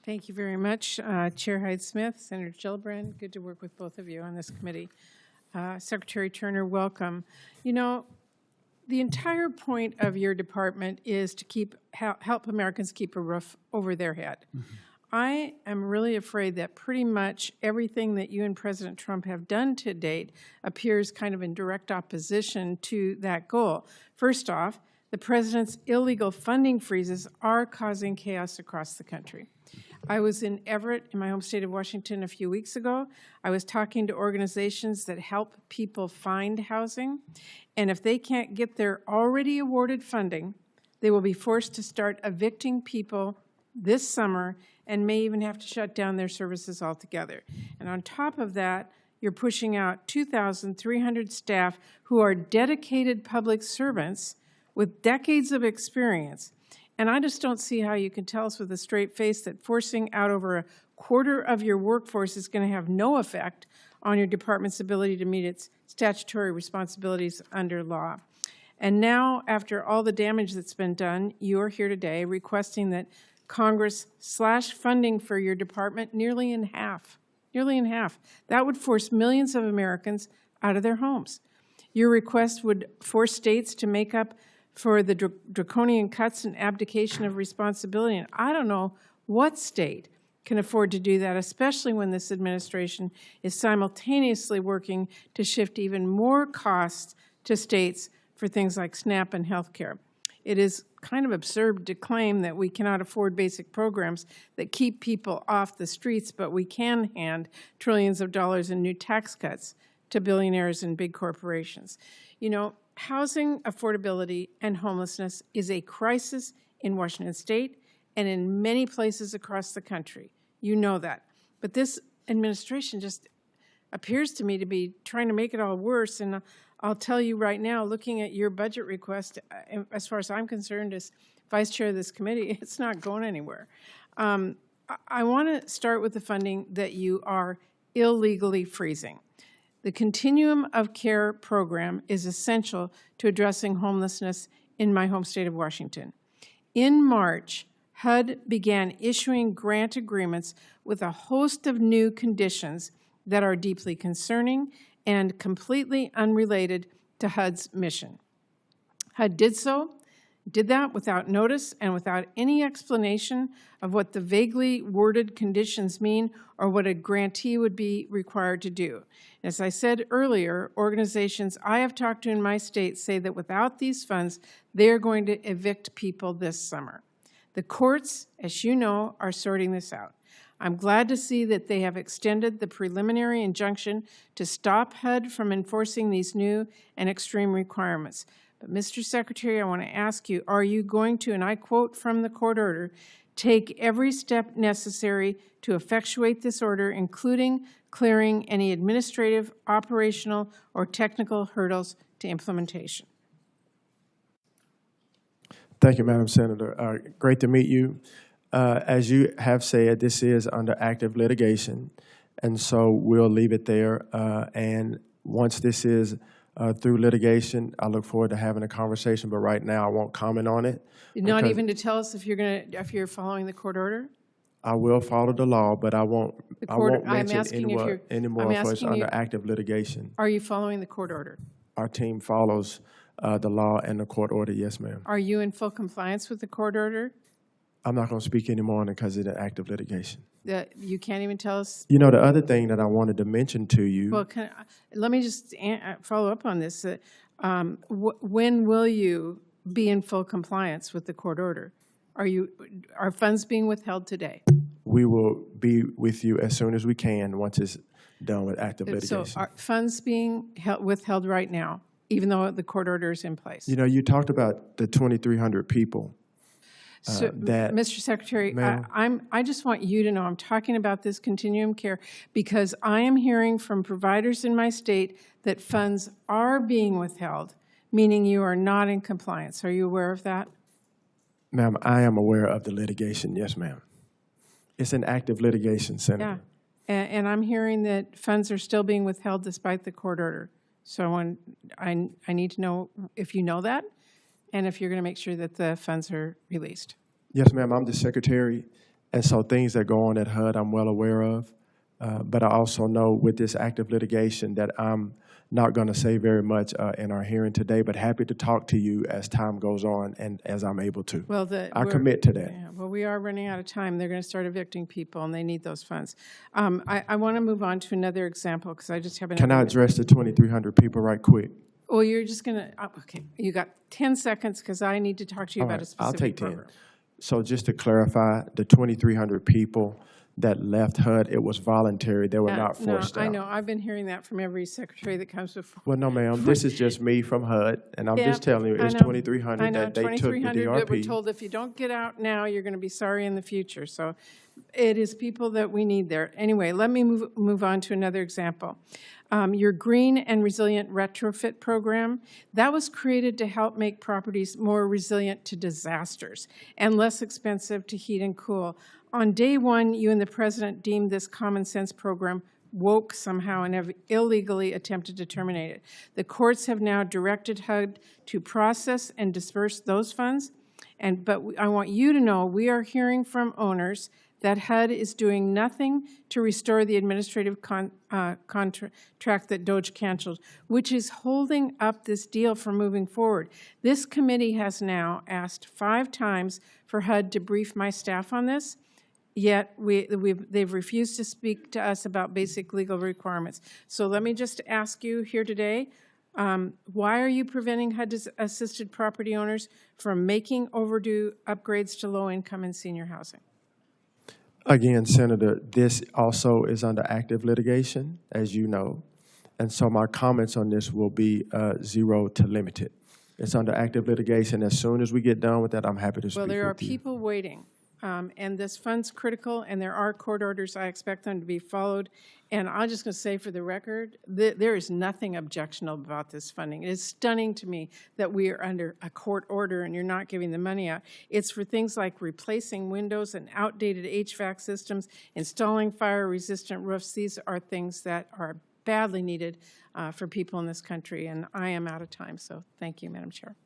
Thank you very much, Chair Hyde-Smith, Senator Gillibrand. Good to work with both of you on this committee. Secretary Turner, welcome. You know, the entire point of your department is to help Americans keep a roof over their head. Mm-hmm. I am really afraid that pretty much everything that you and President Trump have done to date appears kind of in direct opposition to that goal. First off, the president's illegal funding freezes are causing chaos across the country. I was in Everett, in my home state of Washington, a few weeks ago. I was talking to organizations that help people find housing, and if they can't get their already awarded funding, they will be forced to start evicting people this summer and may even have to shut down their services altogether. And on top of that, you're pushing out 2,300 staff who are dedicated public servants with decades of experience. And I just don't see how you can tell us with a straight face that forcing out over a quarter of your workforce is going to have no effect on your department's ability to meet its statutory responsibilities under law. And now, after all the damage that's been done, you are here today requesting that Congress slash funding for your department nearly in half. Nearly in half. That would force millions of Americans out of their homes. Your request would force states to make up for the draconian cuts and abdication of responsibility. And I don't know what state can afford to do that, especially when this administration is simultaneously working to shift even more costs to states for things like SNAP and health care. It is kind of absurd to claim that we cannot afford basic programs that keep people off the streets, but we can hand trillions of dollars in new tax cuts to billionaires and big corporations. You know, housing affordability and homelessness is a crisis in Washington State and in many places across the country. You know that. But this administration just appears to me to be trying to make it all worse. And I'll tell you right now, looking at your budget request, as far as I'm concerned, as vice chair of this committee, it's not going anywhere. I want to start with the funding that you are illegally freezing. The Continuum of Care program is essential to addressing homelessness in my home state of Washington. In March, HUD began issuing grant agreements with a host of new conditions that are deeply concerning and completely unrelated to HUD's mission. HUD did that without notice and without any explanation of what the vaguely worded conditions mean or what a grantee would be required to do. As I said earlier, organizations I have talked to in my state say that without these funds, they are going to evict people this summer. The courts, as you know, are sorting this out. I'm glad to see that they have extended the preliminary injunction to stop HUD from enforcing these new and extreme requirements. But, Mr. Secretary, I want to ask you, are you going to, and I quote from the court order, take every step necessary to effectuate this order, including clearing any administrative, operational, or technical hurdles to implementation? Thank you, Madam Senator. Great to meet you. As you have said, this is under active litigation, and so we'll leave it there. And once this is through litigation, I look forward to having a conversation, but right now I won't comment on it. Not even to tell us if you're following the court order? I will follow the law, but I won't mention anymore for it's under active litigation. Are you following the court order? Our team follows the law and the court order, yes, ma'am. Are you in full compliance with the court order? I'm not going to speak anymore on it because it's an active litigation. You can't even tell us? You know, the other thing that I wanted to mention to you. Well, let me just follow up on this. When will you be in full compliance with the court order? Are funds being withheld today? We will be with you as soon as we can once it's done with active litigation. So are funds being withheld right now, even though the court order is in place? You know, you talked about the 2,300 people. So, Mr. Secretary, I just want you to know I'm talking about this continuum care because I am hearing from providers in my state that funds are being withheld, meaning you are not in compliance. Are you aware of that? Ma'am, I am aware of the litigation. Yes, ma'am. It's an active litigation, Senator. Yeah, and I'm hearing that funds are still being withheld despite the court order. So I need to know if you know that, and if you're going to make sure that the funds are released. Yes, ma'am. I'm the secretary, And so things that go on at HUD, I'm well aware of. But I also know with this active litigation that I'm not going to say very much in our hearing today, but happy to talk to you as time goes on and as I'm able to. Well, I commit to that. Yeah, well, we are running out of time. They're going to start evicting people, and they need those funds. I want to move on to another example, because I just haven't. Can I address the 2,300 people right quick? Well, you're just going to, okay, you got 10 seconds, because I need to talk to you All about right, a specific I'll take 10. program. So just to clarify, the 2,300 people that left HUD, it was voluntary. They were not forced No, out. I know. I've been hearing that from every secretary that comes before. Well, no, ma'am. This is just me from HUD, and I'm just telling you, it's 2,300 that they took the 2,300 that were DRP. told if you don't get out now, you're going to be sorry in the future. So it is people that we need there. Anyway, let me move on to another example. Your Green and Resilient Retrofit program, that was created to help make properties more resilient to disasters and less expensive to heat and cool. On day one, you and the president deemed this common sense program woke somehow and have illegally attempted to terminate it. The courts have now directed HUD to process and disperse those funds. But I want you to know we are hearing from owners that HUD is doing nothing to restore the administrative contract that DOJ canceled, which is holding up this deal from moving forward. This committee has now asked 5 times for HUD to brief my staff on this, yet they've refused to speak to us about basic legal requirements. So let me just ask you here today, why are you preventing HUD-assisted property owners from making overdue upgrades to low-income and senior housing? Again, Senator, this also is under active litigation, as you know, and so my comments on this will be 0 to limited. It's under active litigation. As soon as we get done with that, I'm happy to speak with you. Well, there are people waiting, and this fund's critical, and there are court orders. I expect them to be followed. And I'm just going to say for the record, there is nothing objectionable about this funding. It is stunning to me that we are under a court order and you're not giving the money out. It's for things like replacing windows and outdated HVAC systems, installing fire-resistant roofs. These are things that are badly needed for people in this country, and I am out of time, so thank you, Madam Chair.